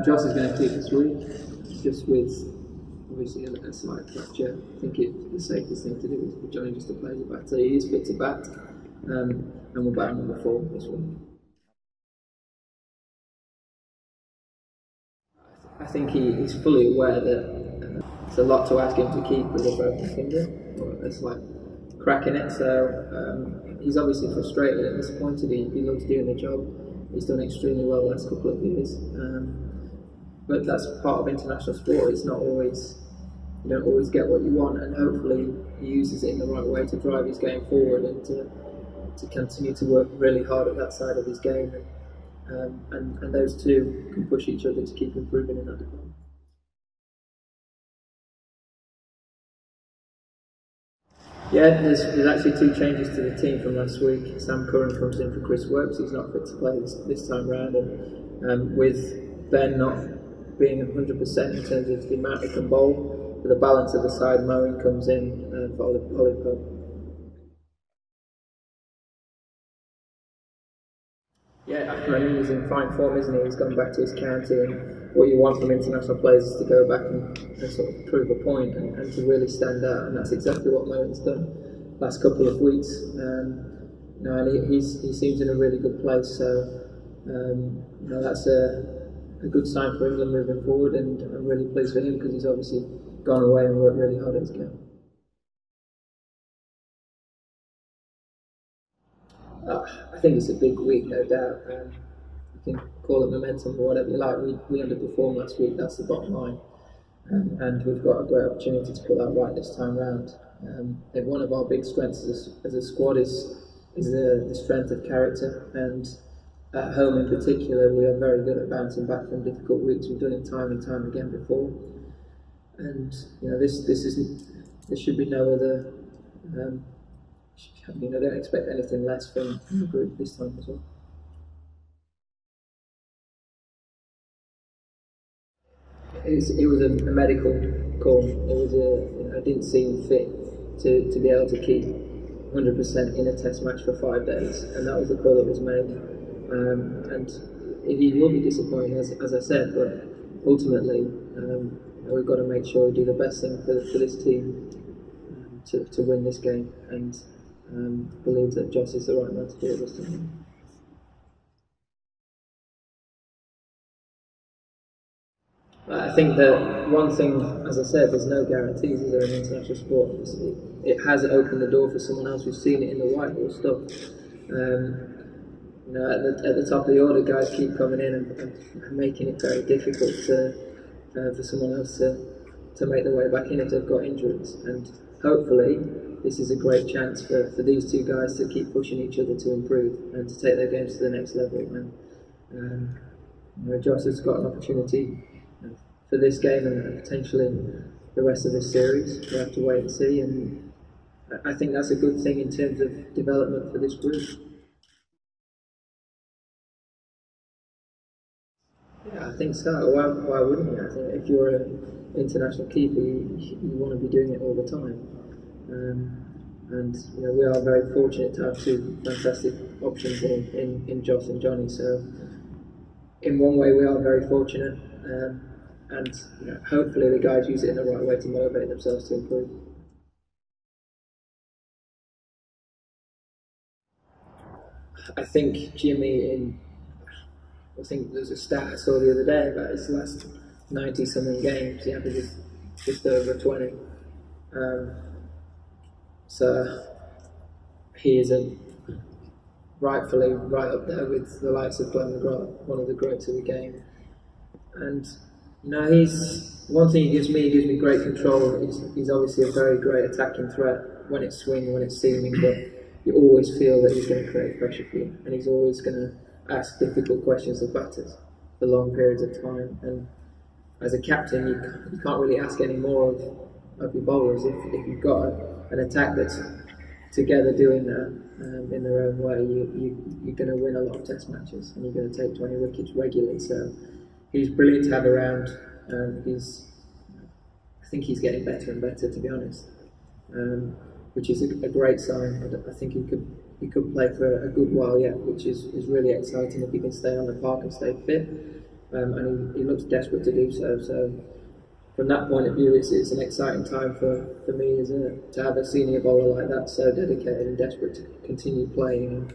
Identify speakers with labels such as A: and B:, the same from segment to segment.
A: Joss is going to keep this week, just with obviously a slight fracture. I think the safest thing to do is for Johnny just to play as a batter. He is fit to bat, and we'll bat him number 4 this week. I think he's fully aware that it's a lot to ask him to keep with a broken finger, or it's like cracking it. So he's obviously frustrated and disappointed. He loves doing the job. He's done extremely well the last couple of years. But that's part of international sport. It's not always, you don't always get what you want, and hopefully he uses it in the right way to drive his game forward and to continue to work really hard at that side of his game. And those two can push each other to keep improving in that department. Yeah, there's actually 2 changes to the team from last week. Sam Curran comes in for Chris Works. He's not fit to play this time round, and with Ben not being 100% in terms of the amount he can bowl, for the balance of the side, Moeen comes in for Olive Pope. Yeah, I mean, he's in fine form, isn't he? He's gone back to his county, and what you want from international players is to go back and sort of prove a point and to really stand out, and that's exactly what Moeen's done last couple of weeks. And he seems in a really good place, so that's a good sign for England moving forward, and I'm really pleased for him because he's obviously gone away and worked really hard at his game. I think it's a big week, no doubt. You can call it momentum or whatever you like. We underperformed last week, that's the bottom line. And we've got a great opportunity to put that right this time round. I think one of our big strengths as a squad is the strength of character, and at home in particular we are very good at bouncing back from difficult weeks. We've done it time and time again before, and this should be no other. I don't expect anything less from the group this time as well. It was a medical call. It was I didn't seem fit to be able to keep 100% in a test match for 5 days, and that was the call that was made. And he will be disappointed, as I said, but ultimately we've got to make sure we do the best thing for this team to win this game, and believe that Joss is the right man to do it this time. I think that one thing, as I said, there's no guarantees, is there, in international sport? It has opened the door for someone else. We've seen it in the white ball stuff. At the top of the order, guys keep coming in and making it very difficult for someone else to make their way back in if they've got injuries. And hopefully, this is a great chance for these 2 guys to keep pushing each other to improve and to take their games to the next level. And Joss has got an opportunity for this game and potentially the rest of this series. We'll have to wait and see, and I think that's a good thing in terms of development for this group. Yeah, I think so. Why wouldn't you? I think if you're an international keeper, you want to be doing it all the time. And we are very fortunate to have 2 fantastic options in Joss and Johnny. So in one way, we are very fortunate. And hopefully the guys use it in the right way to motivate themselves to improve. I think Jimmy, I think there's a stat I saw the other day about his last 90-something games, he averages just over 20. So he is rightfully right up there with the likes of Glenn McGrath, one of the greats of the game. And he's one thing he gives me great control. He's obviously a very great attacking threat when it's swinging, when it's seaming, but you always feel that he's going to create pressure for you, and he's always going to ask difficult questions of batters for long periods of time. And as a captain, you can't really ask any more of your bowlers. If you've got an attack that's together doing that in their own way, you're going to win a lot of test matches, and you're going to take 20 wickets regularly. So he's brilliant to have around. I think he's getting better and better, to be honest, which is a great sign. I think he could play for a good while yet, which is really exciting if he can stay on the park and stay fit. and he looks desperate to do so. So from that point of view, it's an exciting time for me to have a senior bowler like that, so dedicated and desperate to continue playing.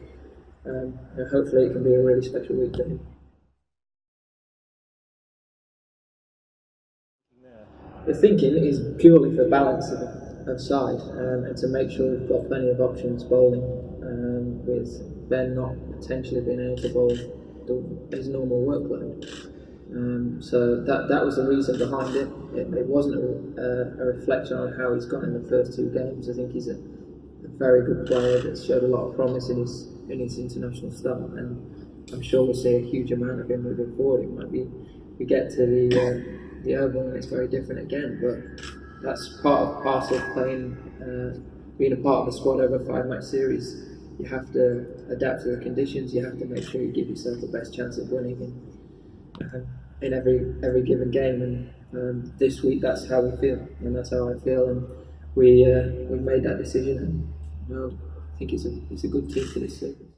A: And hopefully it can be a really special week for him. The thinking is purely for balance of side, and to make sure we've got plenty of options bowling, with Ben not potentially being able to bowl his normal workload. So that was the reason behind it. It wasn't a reflection on how he's gone in the first two games. I think he's a very good player that's showed a lot of promise in his international start, and I'm sure we'll see a huge amount of him moving forward. It might be we get to the Oval and it's very different again, but that's part of parcel of playing, being a part of the squad over a 5-match series. You have to adapt to the conditions. You have to make sure you give yourself the best chance of winning in every given game. And this week, that's how we feel, and that's how I feel. And we made that decision, and I think it's a good team for this season.